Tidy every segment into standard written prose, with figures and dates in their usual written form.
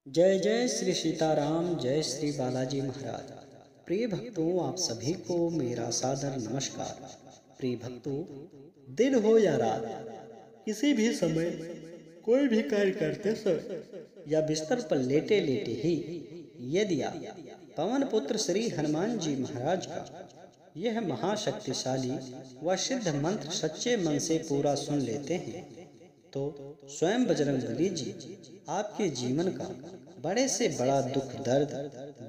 जय जय श्री सीताराम, जय श्री बालाजी महाराज। प्रिय भक्तों, आप सभी को मेरा सादर नमस्कार। प्रिय भक्तों, दिन हो या रात, किसी भी समय कोई भी कार्य करते समय या बिस्तर पर लेटे लेटे ही यदि आप पवन पुत्र श्री हनुमान जी महाराज का यह महाशक्तिशाली व सिद्ध मंत्र सच्चे मन से पूरा सुन लेते हैं तो स्वयं बजरंगबली जी आपके जीवन का बड़े से बड़ा दुख, दर्द,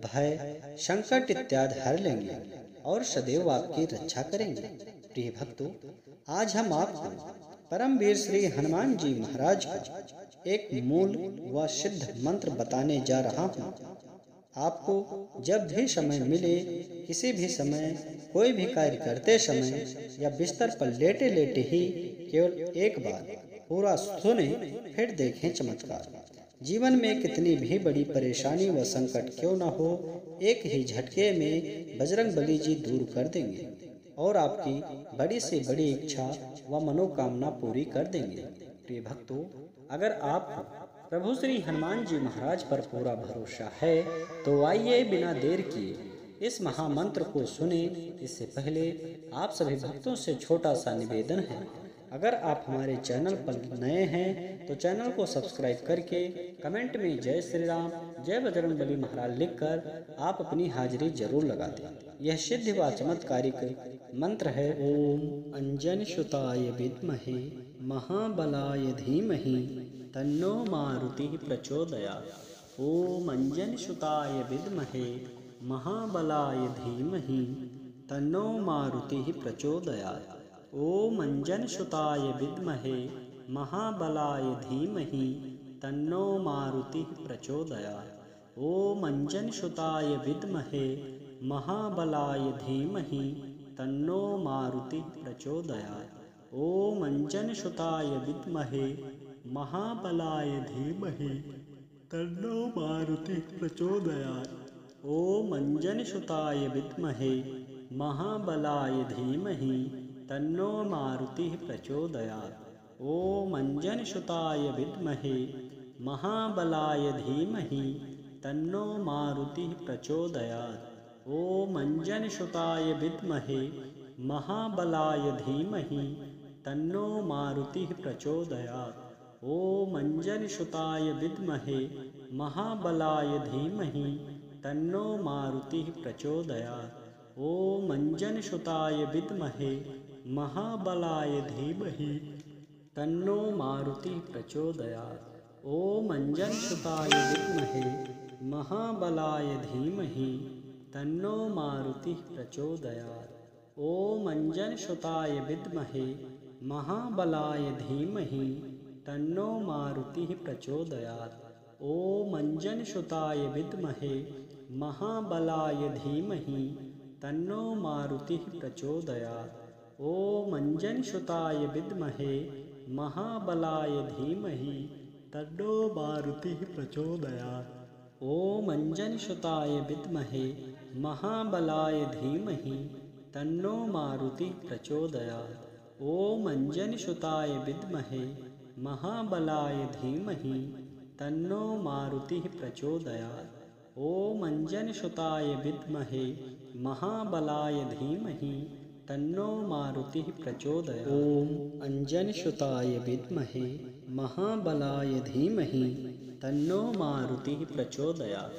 भय, संकट इत्यादि हर लेंगे और सदैव आपकी रक्षा करेंगे। प्रिय भक्तों, आज हम आपको परमवीर श्री हनुमान जी महाराज का एक मूल व सिद्ध मंत्र बताने जा रहा हूँ। आपको जब भी समय मिले, किसी भी समय कोई भी कार्य करते समय या बिस्तर पर लेटे लेटे ही केवल एक बार पूरा सुने, फिर देखें चमत्कार। जीवन में कितनी भी बड़ी परेशानी व संकट क्यों न हो, एक ही झटके में बजरंगबली जी दूर कर देंगे और आपकी बड़ी से बड़ी इच्छा व मनोकामना पूरी कर देंगे। प्रिय भक्तों, अगर आपको प्रभु श्री हनुमान जी महाराज पर पूरा भरोसा है तो आइए बिना देर किए इस महामंत्र को सुने। इससे पहले आप सभी भक्तों से छोटा सा निवेदन है, अगर आप हमारे चैनल पर नए हैं तो चैनल को सब्सक्राइब करके कमेंट में जय श्री राम, जय बजरंगबली महाराज लिखकर आप अपनी हाजिरी जरूर लगा दें। यह सिद्ध व चमत्कारिक मंत्र है। ओम अंजन सुताय विद्महे महाबलाय धीमहि तन्नो मारुति प्रचोदयात्। ओम अंजन सुताय विद्महे महाबलाय धीमहि तन्नो मारुति प्रचोदयात्। ओम अंजन सुताय विद्महे महाबलाय धीमहि तन्नो मारुति प्रचोदयात्। ओम अंजन सुताय विद्महे महाबलाय धीमहि तन्नो मारुति प्रचोदयात्। ओम अंजन सुताय विद्महे महाबलाय धीमहि तन्नो मारुति प्रचोदयात्। ओम अंजन सुताय विद्महे महाबलाय धीमहि तन्नो मारुति प्रचोदयात्। ओम अंजन सुताय विद्महे महाबलाय धीमहि तन्नो मारुति प्रचोदयात्। ओम अंजन सुताय विद्महे महाबलाय धीमहि तन्नो मारुति प्रचोदयात्। ओम अंजन सुताय विद्महे महाबलाय धीमहि तन्नो मारुति प्रचोदयात्। ओम अंजन सुताय विद्महे महाबलाय धीमहि तन्नो मारुति प्रचोदयात्। ओम अंजन सुताय विद्महे महाबलाय धीमहि तन्नो मारुति प्रचोदयात्। ओम अंजन सुताय विद्महे महाबलाय धीमहि तन्नो मारुति प्रचोदयात्। ओम अंजन सुताय विद्महे महाबलाय धीमहि तन्नो मारुति प्रचोदयात्। ओम अंजन सुताय विद्महे महाबलाय धीमहि तन्नो मारुति प्रचोदयात्। ओम अंजन सुताय विद्महे महाबलाय धीमहि तन्नो मारुति प्रचोदयात्। ओम अंजन सुताय विद्महे महाबलाय धीमहि तन्नो मारुति प्रचोदयात्। ओम अंजन सुताय विद्महे महाबलाय धीमहि तन्नो मारुति प्रचोदयात्। ओम अंजन सुताय विद्महे महाबलाय धीमहि तन्नो मारुति प्रचोदयात्।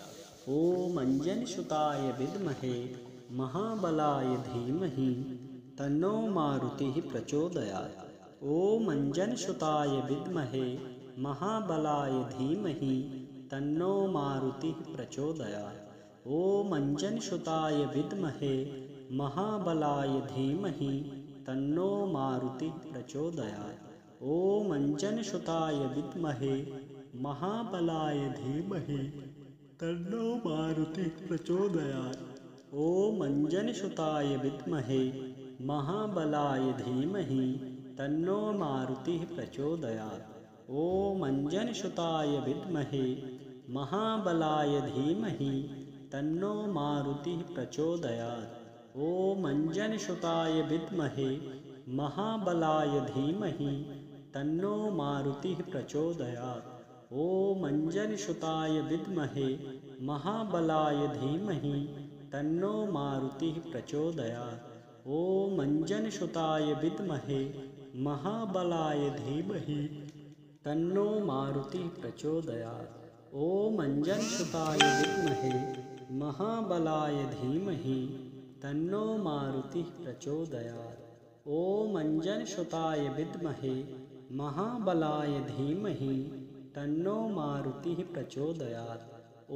ओम अंजन सुताय विद्महे महाबलाय धीमहि तन्नो मारुति प्रचोदयात्। ओम अंजन सुताय विद्महे महाबलाय धीमहि तन्नो मारुति प्रचोदयात्। ओम अंजन सुताय विद्महे महाबलाय धीमहि तन्नो मारुति प्रचोदयात्। ओम अंजन सुताय विद्महे महाबलाय धीमहि तन्नो मारुति प्रचोदयात्। ओम अंजन सुताय विद्महे महाबलाय धीमहि तन्नो मारुति प्रचोदयात्। ओम अंजन सुताय विद्महे महाबलाय धीमहि तन्नो मारुति प्रचोदयात्। ओम अंजन सुताय विद्महे महाबलाय धीमहि तन्नो मारुति प्रचोदयात्। ॐ अंजनसुताय विद्महे महाबलाय धीमहि तन्नो मारुतिः प्रचोदयात्। ॐ अंजनसुताय विद्महे महाबलाय धीमहि तन्नो मारुतिः प्रचोदयात्। ॐ अंजनसुताय विद्महे महाबलाय धीमहि तन्नो मारुतिः प्रचोदयात्। ॐ अंजनसुताय विद्महे महाबलाय धीमहि तन्नो मारुतिः प्रचोदयात्।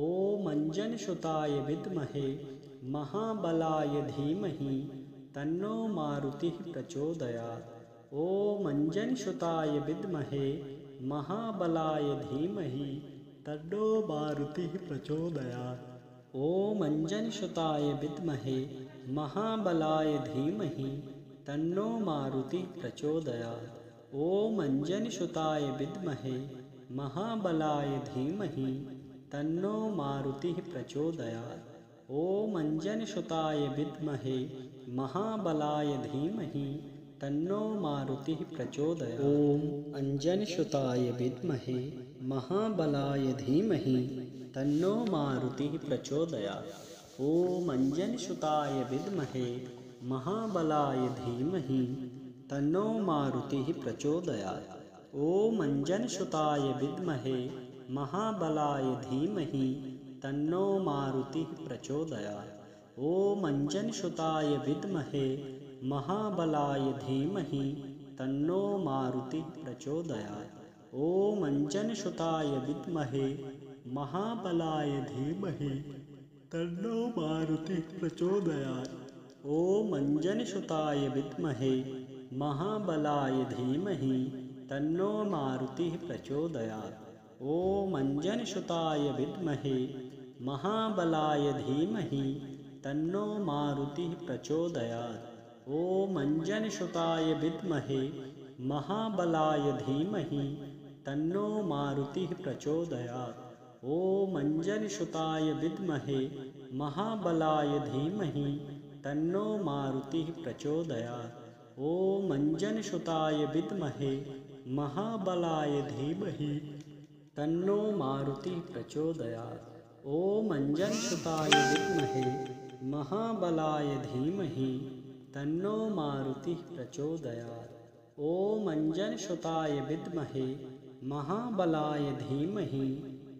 ॐ अंजनसुताय विद्महे महाबलाय धीमहि तन्नो मारुतिः प्रचोदयात्। ॐ अंजनसुताय विद्महे महाबलाय धीमहि तन्नो मारुतिः प्रचोदयात्। ॐ अंजनसुताय विद्महे महाबलाय धीमहि तन्नो मारुतिः प्रचोदयात्। ॐ अंजनसुताय विद्महे महाबलाय धीमहि तन्नो मारुतिः प्रचोदयात्। ॐ अंजनसुताय विद्महे महाबलाय धीमहि तन्नो मारुतिः प्रचोदयात्। ॐ अंजनसुताय विद्महे महाबलाय धीमहि तन्नो मारुतिः प्रचोदयात्। ॐ अंजनसुताय विद्महे महाबलाय धीमहि तन्नो मारुतिः प्रचोदयात्। ॐ अंजनसुताय विद्महे महाबलाय धीमहि तन्नो मारुतिः प्रचोदयात्। ॐ अंजनसुताय विद्महे महाबलाय धीमहि तन्नो मारुतिः प्रचोदयात्। ॐ अंजनसुताय विद्महे महाबलाय धीमहि तन्नो मारुतिः प्रचोदयात्। ॐ अंजनसुताय विद्महे महाबलाय धीमहि तन्नो मारुतिः प्रचोदयात्। ॐ अंजनसुताय विद्महे महाबलाय धीमहि तन्नो मारुतिः प्रचोदयात्। ॐ अंजनसुताय विद्महे महाबलाय धीमहि तन्नो मारुतिः प्रचोदयात्। ॐ अंजनसुताय विद्महे महाबलाय धीमहि तन्नो मारुतिः प्रचोदयात्। ॐ अंजनसुताय विद्महे महाबलाय धीमहि तन्नो मारुतिः प्रचोदयात्। ॐ अंजनसुताय विद्महे महाबलाय धीमहि तन्नो मारुतिः प्रचोदयात्। ॐ अंजनसुताय विद्महे महाबलाय धीमहि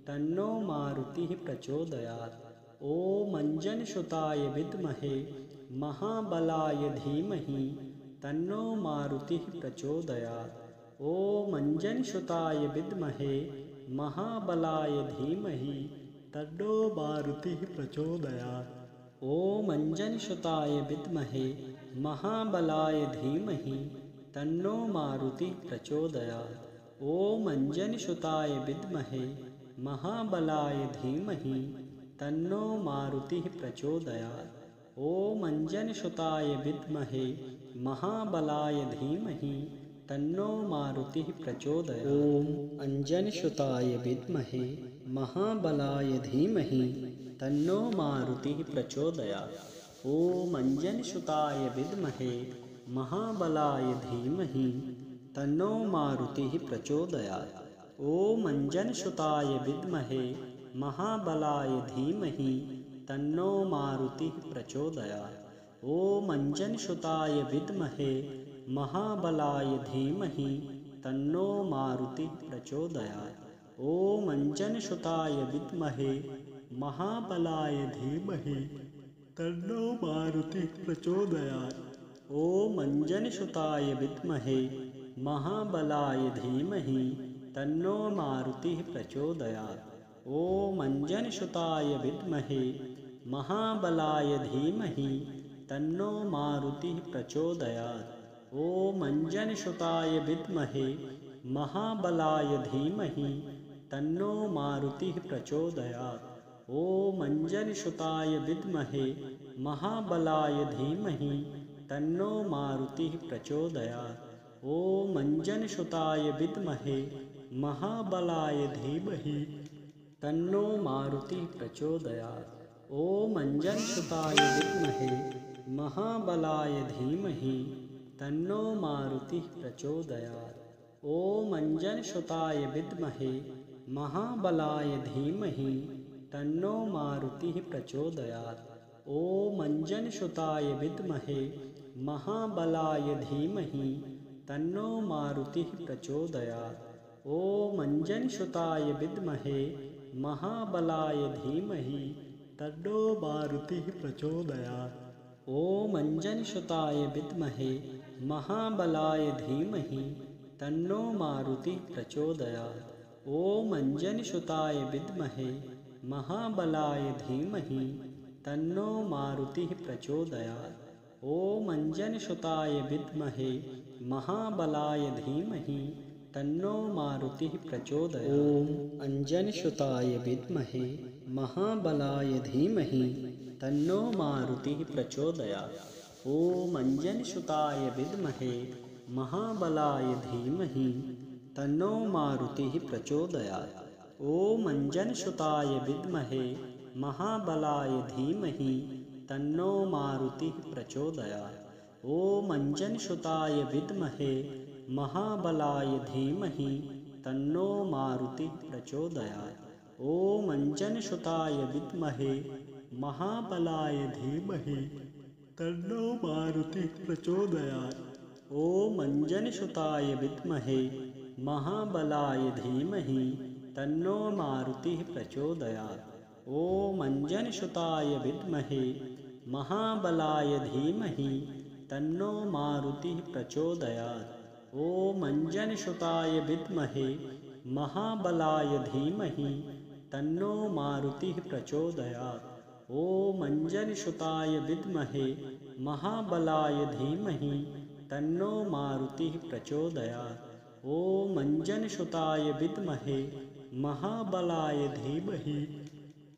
तन्नो मारुतिः प्रचोदयात्। ॐ अंजनसुताय विद्महे महाबलाय धीमहि तन्नो मारुतिः प्रचोदयात्। ॐ अंजनसुताय विद्महे महाबलाय धीमहि तन्नो मारुतिः प्रचोदयात्। ॐ अंजनसुताय विद्महे महाबलाय धीमहि तन्नो मारुतिः प्रचोदयात्। ॐ अंजनसुताय विद्महे महाबलाय धीमहि तन्नो मारुतिः प्रचोदयात्। ॐ अंजनसुताय विद्महे महाबलाय धीमहि तन्नो मारुतिः प्रचोदयात्। ॐ अंजनसुताय विद्महे महाबलाय धीमहि तन्नो मारुतिः प्रचोदयात्। ॐ अंजनसुताय विद्महे महाबलाय धीमहि तन्नो मारुतिः प्रचोदयात्। ॐ अंजनसुताय विद्महे महाबलाय धीमहि तन्नो मारुतिः प्रचोदयात्। ॐ अंजनसुताय विद्महे महाबलाय धीमहि तन्नो मारुतिः प्रचोदयात्। ॐ अंजनसुताय विद्महे महाबलाय धीमहि तन्नो मारुतिः प्रचोदयात्। ॐ अंजनसुताय विद्महे महाबलाय धीमहि तन्नो मारुतिः प्रचोदयात्। ॐ अंजनसुताय विद्महे महाबलाय धीमहि तन्नो मारुतिः प्रचोदयात्। ॐ अंजनसुताय विद्महे महाबलाय धीमहि तन्नो मारुतिः प्रचोदयात्। ॐ अंजनसुताय विद्महे महाबलाय धीमहि तन्नो मारुतिः प्रचोदयात्। ॐ अंजनसुताय विद्महे महाबलाय धीमहि तन्नो मारुतिः प्रचोदयात्। ॐ अंजनसुताय विद्महे महाबलाय धीमहि तन्नो मारुतिः प्रचोदयात्। ॐ अंजनसुताय विद्महे महाबलाय धीमहि तन्नो मारुतिः प्रचोदयात्। ॐ अंजनसुताय विद्महे महाबलाय धीमहि तन्नो मारुतिः प्रचोदयात्। ॐ अंजनसुताय विद्महे महाबलाय धीमहि तन्नो मारुतिः प्रचोदयात्। ॐ अंजनसुताय विद्महे महाबलाय धीमहि तन्नो मारुतिः प्रचोदयात्। ॐ अंजनसुताय विद्महे महाबलाय धीमहि तन्नो मारुतिः प्रचोदयात्। ॐ अंजनसुताय विद्महे महाबलाय धीमहि तन्नो मारुतिः प्रचोदयात्। ॐ अंजनसुताय विद्महे महाबलाय धीमहि तन्नो मारुतिः प्रचोदयात्। ॐ अंजनसुताय विद्महे महाबलाय धीमहि तन्नो मारुतिः प्रचोदयात्। ॐ अंजनसुताय विद्महे महाबलाय धीमहि तन्नो मारुतिः प्रचोदयात्। ॐ अंजनसुताय विद्महे महाबलाय धीमहि तन्नो मारुतिः प्रचोदयात्। ॐ अंजनसुताय विद्महे महाबलाय धीमहि तन्नो मारुतिः प्रचोदयात्। ॐ अंजनसुताय विद्महे महाबलाय धीमहि तन्नो मारुतिः प्रचोदयात्। ॐ अंजनसुताय विद्महे महाबलाय धीमहि तन्नो मारुतिः प्रचोदयात्। ॐ अंजनसुताय विद्महे महाबलाय धीमहि तन्नो मारुतिः प्रचोदयात्। ॐ अंजनसुताय विद्महे महाबलाय धीमहि तन्नो मारुतिः प्रचोदयात्। ॐ अंजनसुताय विद्महे महाबलाय धीमहि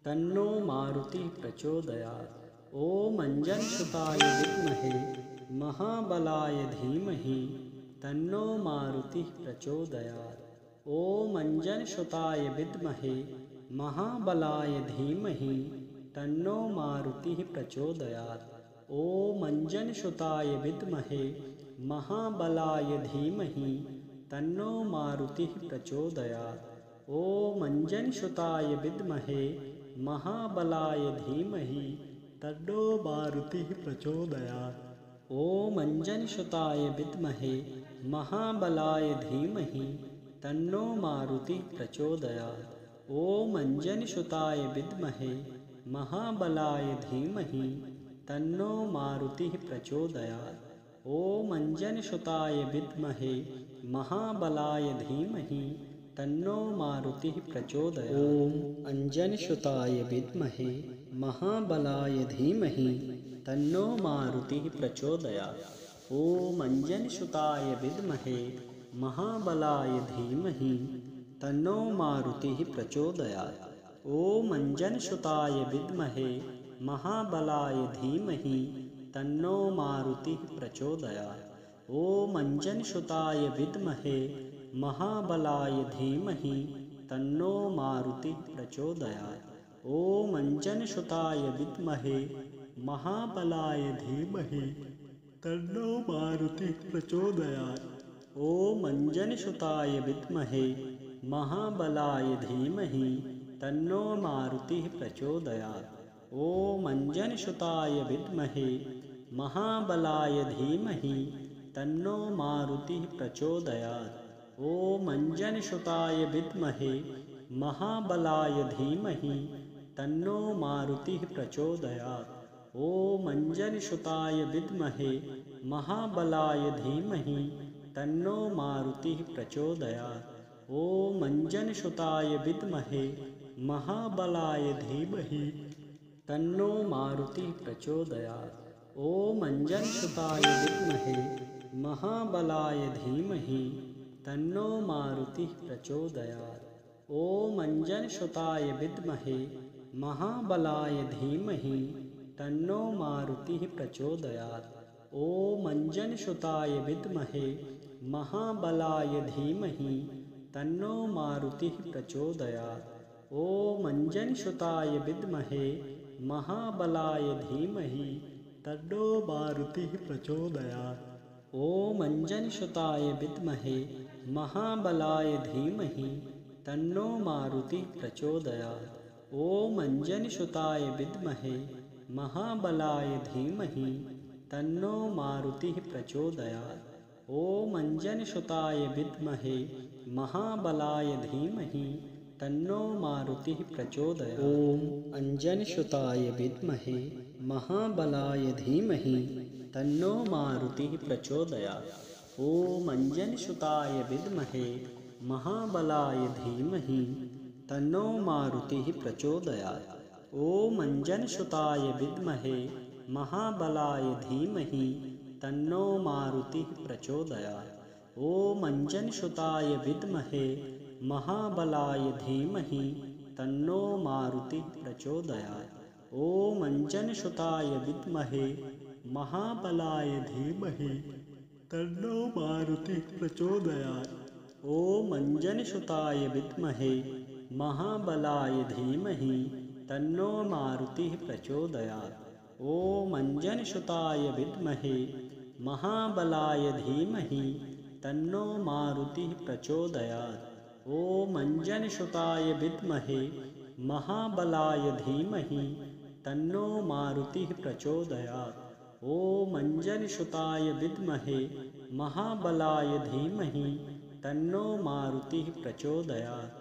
तन्नो मारुतिः प्रचोदयात्। ॐ अंजनसुताय विद्महे महाबलाय धीमहि तन्नो मारुतिः प्रचोदयात्। ॐ अंजनसुताय विद्महे महाबलाय धीमहि तन्नो मारुतिः प्रचोदयात्। ॐ अंजनसुताय विद्महे महाबलाय धीमहि तन्नो मारुतिः प्रचोदयात्। ॐ अंजनसुताय विद्महे महाबलाय धीमहि तन्नो मारुतिः प्रचोदयात्। ॐ अंजनसुताय विद्महे महाबलाय धीमहि तन्नो मारुतिः प्रचोदयात्। ॐ अंजनसुताय विद्महे महाबलाय धीमहि तन्नो मारुतिः प्रचोदयात्। ॐ अंजनसुताय विद्महे महाबलाय धीमहि तन्नो मारुतिः प्रचोदयात्। ॐ अंजनसुताय विद्महे महाबलाय धीमहि तन्नो मारुतिः प्रचोदयात्। ॐ अंजनसुताय विद्महे महाबलाय धीमहि तन्नो मारुतिः प्रचोदयात्। ॐ अंजनसुताय विद्महे महाबलाय धीमहि तन्नो मारुतिः प्रचोदयात्। ॐ अंजनसुताय विद्महे महाबलाय धीमहि तन्नो मारुतिः प्रचोदयात्। ॐ अंजनसुताय विद्महे महाबलाय धीमहि तन्नो मारुतिः प्रचोदयात्। ॐ अंजनसुताय विद्महे महाबलाय धीमहि तन्नो मारुतिः प्रचोदयात्। ॐ अंजनसुताय विद्महे महाबलाय धीमहि तन्नो मारुतिः प्रचोदयात्। ॐ अंजनसुताय विद्महे महाबलाय धीमहि तन्नो मारुतिः प्रचोदयात्। ॐ अंजनसुताय विद्महे महाबलाय धीमहि तन्नो मारुतिः प्रचोदयात्। ॐ अंजनसुताय विद्महे महाबलाय धीमहि तन्नो मारुतिः प्रचोदयात्। ॐ अंजनसुताय विद्महे महाबलाय धीमहि तन्नो मारुतिः प्रचोदयात्। ॐ अंजनसुताय विद्महे महाबलाय धीमहि तन्नो मारुतिः प्रचोदयात्। ॐ अंजनसुताय विद्महे महाबलाय धीमहि तन्नो मारुतिः प्रचोदयात्। ॐ अंजनसुताय विद्महे महाबलाय धीमहि तन्नो मारुतिः प्रचोदयात्। ॐ अंजनसुताय विद्महे महाबलाय धीमहि तन्नो मारुतिः प्रचोदयात्। ॐ अंजनीसुताय विद्महे महाबलाय धीमहि तन्नो मारुतिः प्रचोदयात्। ॐ अंजनीसुताय विद्महे महाबलाय धीमहि तन्नो मारुतिः प्रचोदयात्। ॐ अंजनीसुताय विद्महे महाबलाय धीमहि तन्नो मारुतिः प्रचोदयात्। ॐ अंजनीसुताय विद्महे महाबलाय धीमहि तन्नो मारुतिः प्रचोदयात्। ॐ अंजनीसुताय विद्महे महाबलाय धीमहि तन्नो मारुतिः प्रचोदयात्। ॐ अंजनीसुताय विद्महे महाबलाय धीमहि तन्नो मारुतिः प्रचोदयात्। ॐ अंजनीसुताय विद्महे महाबलाय धीमहि तन्नो मारुतिः प्रचोदयात्। ॐ अंजनीसुताय विद्महे महाबलाय धीमहि तन्नो मारुतिः प्रचोदयात्। ॐ अंजनीसुताय विद्महे महाबलाय धीमहि तन्नो मारुतिः प्रचोदयात्। ॐ अंजनीसुताय विद्महे महाबलाय धीमहि तन्नो मारुतिः प्रचोदयात्। ॐ अंजनीसुताय विद्महे महाबलाय धीमहि तन्नो मारुतिः प्रचोदयात्।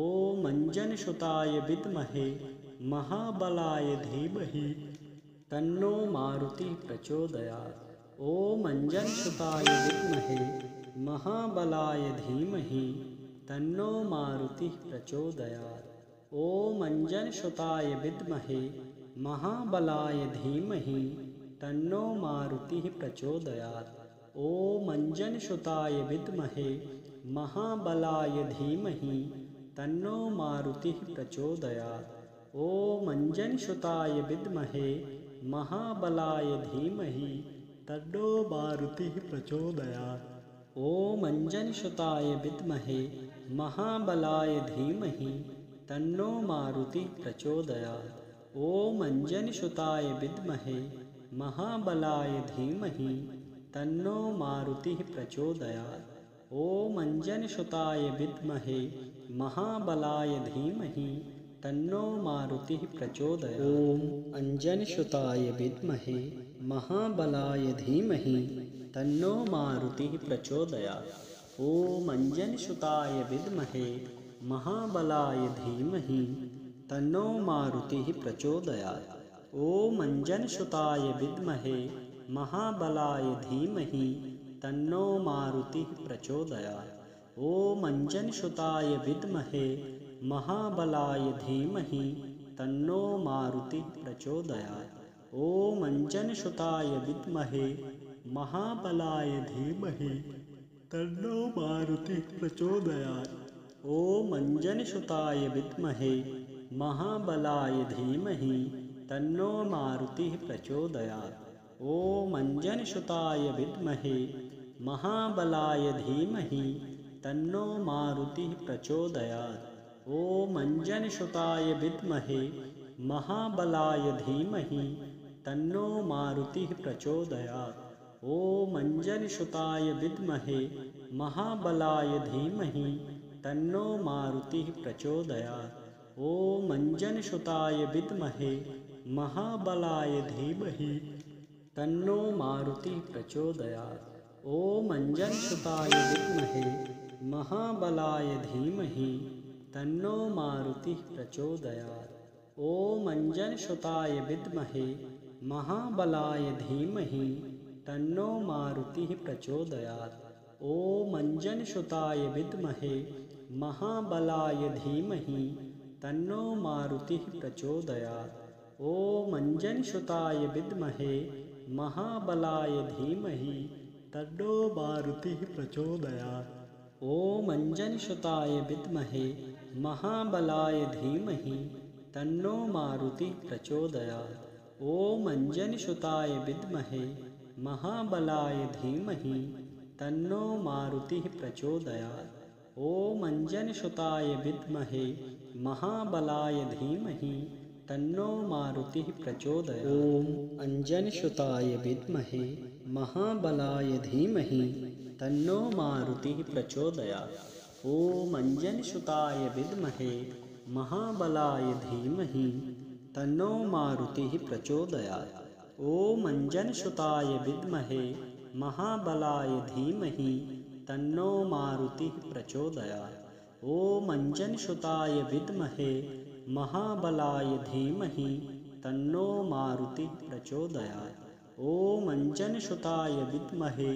ॐ अंजनीसुताय विद्महे महाबलाय धीमहि तन्नो मारुतिः प्रचोदयात्। ॐ अंजनीसुताय विद्महे महाबलाय धीमहि तन्नो मारुतिः प्रचोदयात्। ॐ अंजनीसुताय विद्महे महाबलाय धीमहि तन्नो मारुतिः प्रचोदयात्। ॐ अंजनीसुताय विद्महे महाबलाय धीमहि तन्नो मारुतिः प्रचोदयात्। ॐ अंजनीसुताय विद्महे महाबलाय धीमहि तन्नो मारुतिः प्रचोदयात्। ॐ अंजनीसुताय विद्महे महाबलाय धीमहि तन्नो मारुतिः प्रचोदयात्। ॐ अंजनीसुताय विद्महे महाबलाय धीमहि तन्नो मारुतिः प्रचोदयात्। ॐ अंजनीसुताय विद्महे महाबलाय धीमहि तन्नो मारुतिः प्रचोदयात्। ॐ अंजनीसुताय विद्महे महाबलाय धीमहि तन्नो मारुतिः प्रचोदयात्। ॐ अंजनीसुताय विद्महे महाबलाय धीमहि तन्नो मारुतिः प्रचोदयात्। ॐ अंजनीसुताय विद्महे महाबलाय धीमहि तन्नो मारुतिः प्रचोदयात्। ॐ अंजनीसुताय विद्महे महाबलाय धीमहि तन्नो मारुतिः प्रचोदयात्। ॐ अंजनीसुताय विद्महे महाबलाय धीमहि तन्नो मारुतिः प्रचोदयात्। ॐ अंजनीसुताय विद्महे महाबलाय धीमहि तन्नो मारुतिः प्रचोदयात्। ॐ अंजनीसुताय विद्महे महाबलाय धीमहि तन्नो मारुतिः प्रचोदयात्। ॐ अंजनीसुताय विद्महे महाबलाय धीमहि तन्नो मारुतिः प्रचोदयात्। ॐ अंजनीसुताय विद्महे महाबलाय धीमहि तन्नो मारुतिः प्रचोदयात्। ॐ अंजनीसुताय विद्महे महाबलाय धीमहि तन्नो मारुतिः प्रचोदयात्। ॐ अंजनीसुताय विद्महे महाबलाय धीमहि तन्नो मारुतिः प्रचोदयात्। ॐ अंजनीसुताय विद्महे महाबलाय धीमहि तन्नो मारुतिः प्रचोदयात्। ॐ अंजनीसुताय विद्महे महाबलाय धीमहि तन्नो मारुतिः प्रचोदयात्। ॐ अंजनीसुताय विद्महे महाबलाय धीमहि तन्नो मारुतिः प्रचोदयात्। ॐ अंजनीसुताय विद्महे महाबलाय धीमहि तन्नो मारुतिः प्रचोदयात्। ॐ अंजनीसुताय विद्महे महाबलाय धीमहि तन्नो मारुतिः प्रचोदयात्। ॐ अंजनीसुताय विद्महे महाबलाय धीमहि तन्नो मारुतिः प्रचोदयात्। ॐ अंजनीसुताय विद्महे महाबलाय धीमहि तन्नो मारुतिः प्रचोदयात्। ॐ अंजनसुताय विद्महे महाबलाय धीमहि तन्नो मारुतिः प्रचोदयात्। ॐ अंजनसुताय विद्महे महाबलाय धीमहि तन्नो मारुतिः प्रचोदयात्। ॐ अंजनसुताय विद्महे महाबलाय धीमहि तन्नो मारुतिः प्रचोदयात्। ॐ अंजनसुताय विद्महे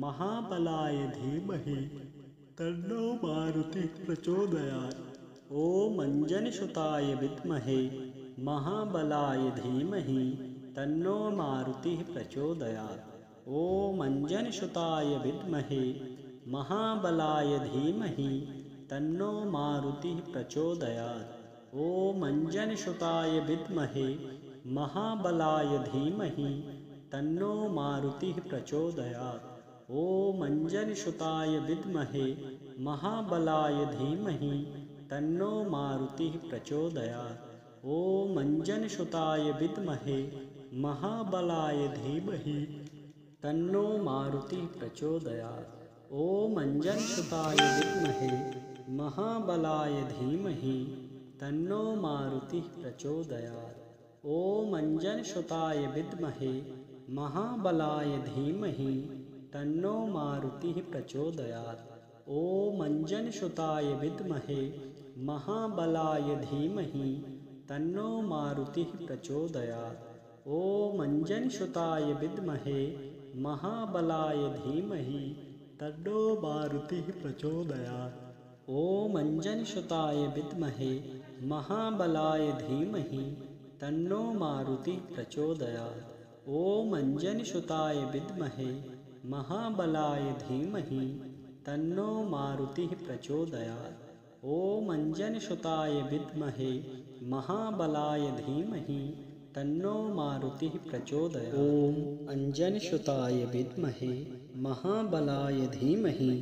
महाबलाय धीमहि तन्नो मारुतिः प्रचोदयात्। ॐ अंजनसुताय विद्महे महाबलाय धीमहि तन्नो मारुतिः प्रचोदयात्। ॐ अंजनसुताय विद्महे महाबलाय धीमहि तन्नो मारुतिः प्रचोदयात्। ॐ अंजनसुताय विद्महे महाबलाय धीमहि तन्नो मारुतिः प्रचोदयात्। ॐ अंजनसुताय विद्महे महाबलाय धीमहि तन्नो मारुतिः प्रचोदयात्। ॐ अंजनसुताय विद्महे महाबलाय धीमहि तन्नो मारुतिः प्रचोदयात्। ॐ अंजनसुताय विद्महे महाबलाय धीमहि तन्नो मारुतिः प्रचोदयात्। ॐ अंजनसुताय विद्महे महाबलाय धीमहि तन्नो मारुतिः प्रचोदयात्। ॐ अंजनसुताय विद्महे महाबलाय धीमहि तन्नो मारुतिः प्रचोदयात्। ॐ अंजनसुताय विद्महे महाबलाय धीमहि तन्नो मारुतिः प्रचोदयात्। ॐ अंजनसुताय विद्महे महाबलाय धीमहि तन्नो मारुतिः प्रचोदयात्। ॐ अंजनसुताय विद्महे महाबलाय धीमहि तन्नो मारुतिः प्रचोदयात्। ॐ अंजनसुताय विद्महे महाबलाय धीमहि तन्नो मारुतिः प्रचोदयात्। ॐ अंजनसुताय विद्महे महाबलाय धीमहि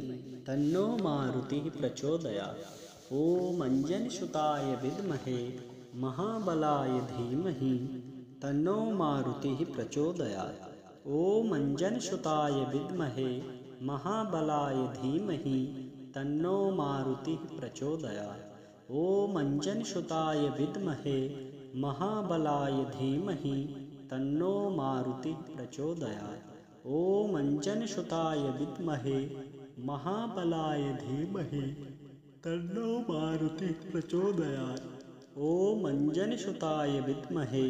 तन्नो मारुतिः प्रचोदयात्। ॐ अंजनसुताय विद्महे महाबलाय धीमहि तन्नो मारुतिः प्रचोदयात्। ॐ अंजनसुताय विद्महे महाबलाय धीमहि तन्नो मारुतिः प्रचोदयात्। ॐ अंजनसुताय विद्महे महाबलाय धीमहि तन्नो मारुतिः प्रचोदयात्। ॐ अंजनसुताय विद्महे महाबलाय धीमहि तन्नो मारुतिः प्रचोदयात्। ॐ अंजनसुताय विद्महे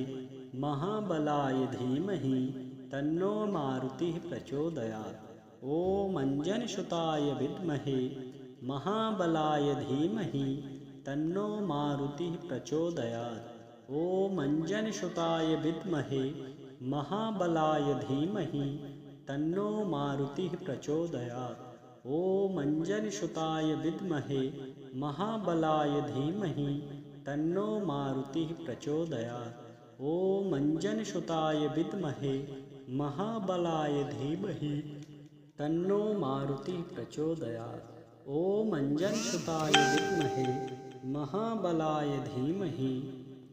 महाबलाय धीमहि तन्नो मारुतिः प्रचोदयात्। ॐ अंजनसुताय विद्महे महाबलाय धीमहि तन्नो मारुतिः प्रचोदयात्। ॐ अंजनसुताय विद्महे महाबलाय धीमहि तन्नो मारुतिः प्रचोदयात्। ॐ अंजनसुताय विद्महे महाबलाय धीमहि तन्नो मारुतिः प्रचोदयात्। ॐ अंजनसुताय विद्महे महाबलाय धीमहि तन्नो मारुतिः प्रचोदयात्। ॐ अंजनसुताय विद्महे महाबलाय धीमहि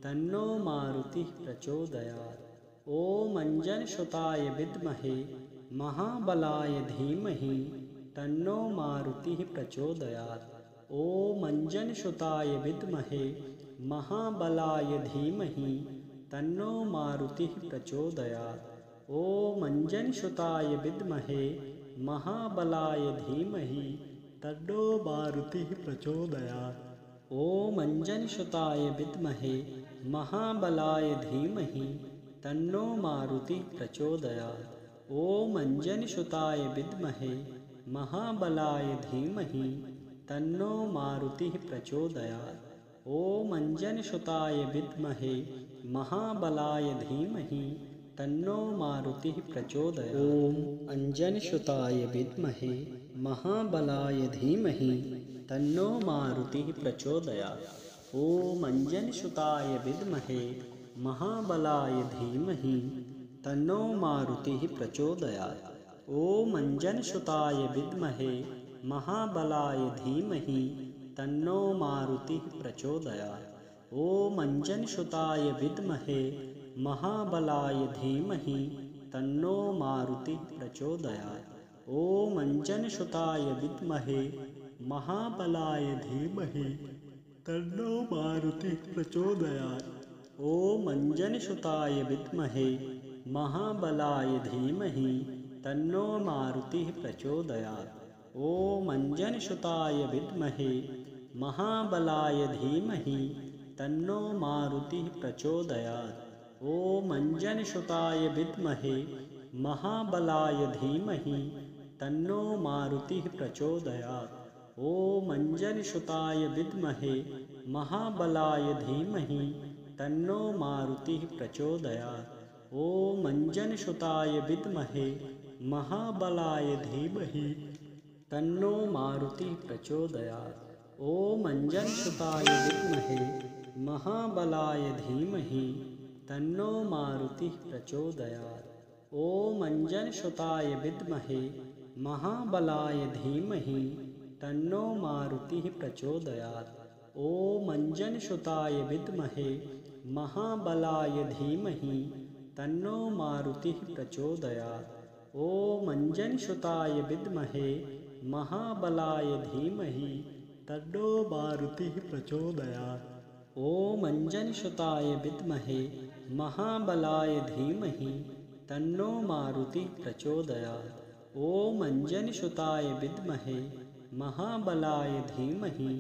तन्नो मारुतिः प्रचोदयात्। ॐ अंजनसुताय विद्महे महाबलाय धीमहि तन्नो मारुतिः प्रचोदयात्। ॐ अंजनसुताय विद्महे महाबलाय धीमहि तन्नो मारुतिः प्रचोदयात्। ॐ अंजनसुताय विद्महे महाबलाय धीमहि तन्नो मारुतिः प्रचोदयात्। ॐ अंजनसुताय विद्महे महाबलाय धीमहि तन्नो मारुतिः प्रचोदयात्। ॐ अंजनसुताय विद्महे महाबलाय धीमहि तन्नो मारुतिः प्रचोदयात्। ॐ अंजनसुताय विद्महे महाबलाय धीमहि तन्नो मारुतिः प्रचोदयात्। ॐ अंजनसुताय विद्महे महाबलाय धीमहि तन्नो मारुतिः प्रचोदयात्। ॐ अंजनसुताय विद्महे महाबलाय धीमहि तन्नो मारुतिः प्रचोदयात्। ॐ अंजनसुताय विद्महे महाबलाय धीमहि तन्नो मारुतिः प्रचोदयात्। ॐ अंजनसुताय विद्महे महाबलाय धीमहि तन्नो मारुतिः प्रचोदयात्। ॐ अंजनसुताय विद्महे महाबलाय धीमहि तन्नो मारुतिः प्रचोदयात्। ॐ अंजनीसुताय विद्महे महाबलाय धीमहि तन्नो मारुतिः प्रचोदयात्। ॐ अंजनीसुताय विद्महे महाबलाय धीमहि तन्नो मारुतिः प्रचोदयात्। ॐ अंजनीसुताय विद्महे महाबलाय धीमहि तन्नो मारुतिः प्रचोदयात्। ॐ अंजनीसुताय विद्महे महाबलाय धीमहि तन्नो मारुतिः प्रचोदयात्। ॐ अंजनीसुताय विद्महे महाबलाय धीमहि तन्नो मारुतिः प्रचोदयात्। ॐ अंजनीसुताय विद्महे महाबलाय धीमहि तन्नो मारुतिः प्रचोदयात्। ॐ अंजनीसुताय विद्महे महाबलाय धीमहि तन्नो मारुतिः प्रचोदयात्। ॐ अंजनीसुताय विद्महे महाबलाय धीमहि तन्नो मारुतिः प्रचोदयात्। ॐ अंजनीसुताय विद्महे महाबलाय धीमहि तन्नो मारुतिः प्रचोदयात्। ॐ अंजनीसुताय विद्महे महाबलाय धीमहि तन्नो मारुतिः प्रचोदयात्। ॐ अंजनीसुताय विद्महे महाबलाय धीमहि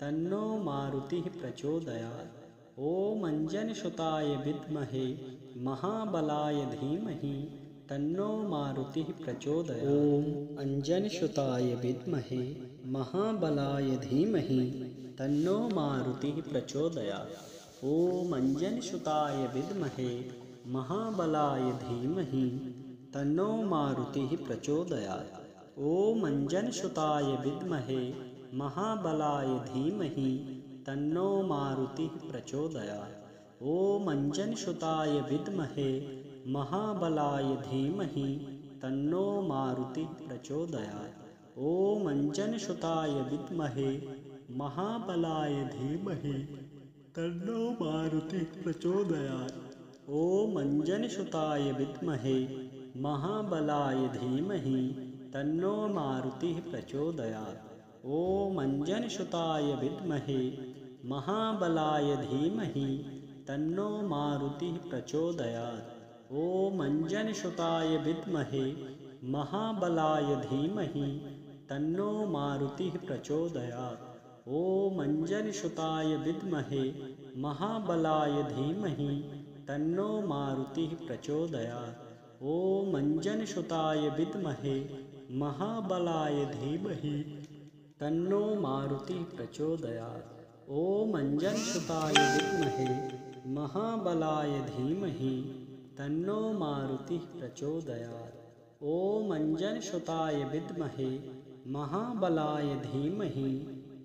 तन्नो मारुतिः प्रचोदयात्। ॐ अंजनीसुताय विद्महे महाबलाय धीमहि तन्नो मारुतिः प्रचोदयात्। ॐ अंजनीसुताय विद्महे महाबलाय धीमहि तन्नो मारुतिः प्रचोदयात्। ॐ अंजनीसुताय विद्महे महाबलाय धीमहि तन्नो मारुतिः प्रचोदयात्। ॐ अंजनीसुताय विद्महे महाबलाय धीमहि तन्नो मारुतिः प्रचोदयात्। ॐ अंजनीसुताय विद्महे महाबलाय धीमहि तन्नो मारुतिः प्रचोदयात्। ॐ अंजनीसुताय विद्महे महाबलाय धीमहि तन्नो मारुतिः प्रचोदयात्। ॐ अंजनीसुताय विद्महे महाबलाय धीमहि तन्नो मारुतिः प्रचोदयात्। ॐ अंजनीसुताय विद्महे महाबलाय धीमहि तन्नो मारुतिः प्रचोदयात्। ॐ अंजनीसुताय विद्महे महाबलाय धीमहि तन्नो मारुतिः प्रचोदयात्। ॐ अंजनीसुताय विद्महे महाबलाय धीमहि तन्नो मारुतिः प्रचोदयात्। ॐ अंजनीसुताय विद्महे महाबलाय धीमहि तन्नो मारुतिः प्रचोदयात्। ॐ अंजनीसुताय विद्महे महाबलाय धीमहि तन्नो मारुतिः प्रचोदयात्। ॐ अंजनीसुताय विद्महे महाबलाय धीमहि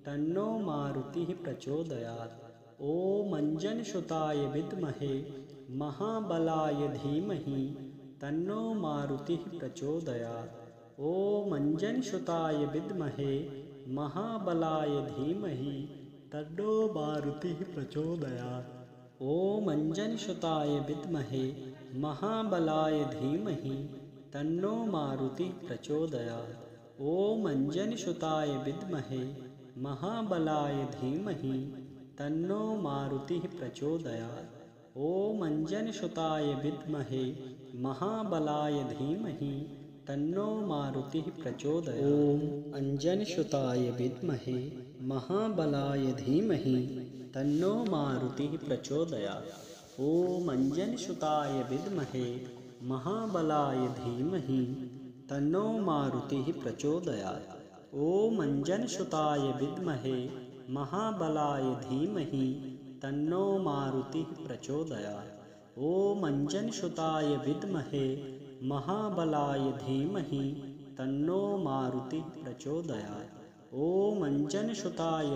तन्नो मारुतिः प्रचोदयात्। ॐ अंजनीसुताय विद्महे महाबलाय धीमहि तन्नो मारुतिः प्रचोदयात्। ॐ अंजनीसुताय विद्महे महाबलाय धीमहि तन्नो मारुतिः प्रचोदयात्। ॐ अंजनीसुताय विद्महे महाबलाय धीमहि तन्नो मारुतिः प्रचोदयात्। ॐ अंजनीसुताय विद्महे महाबलाय धीमहि तन्नो मारुतिः प्रचोदयात्। ॐ अंजनीसुताय विद्महे महाबलाय धीमहि तन्नो मारुतिः प्रचोदयात्। ॐ अंजनीसुताय विद्महे महाबलाय धीमहि तन्नो मारुतिः प्रचोदयात्। ॐ अंजनीसुताय विद्महे महाबलाय धीमहि तन्नो मारुतिः प्रचोदयात्। ॐ अंजनीसुताय विद्महे महाबलाय धीमहि तन्नो मारुतिः प्रचोदयात्। ॐ अंजनीसुताय विद्महे महाबलाय धीमहि तन्नो मारुतिः प्रचोदयात्। ॐ अंजनीसुताय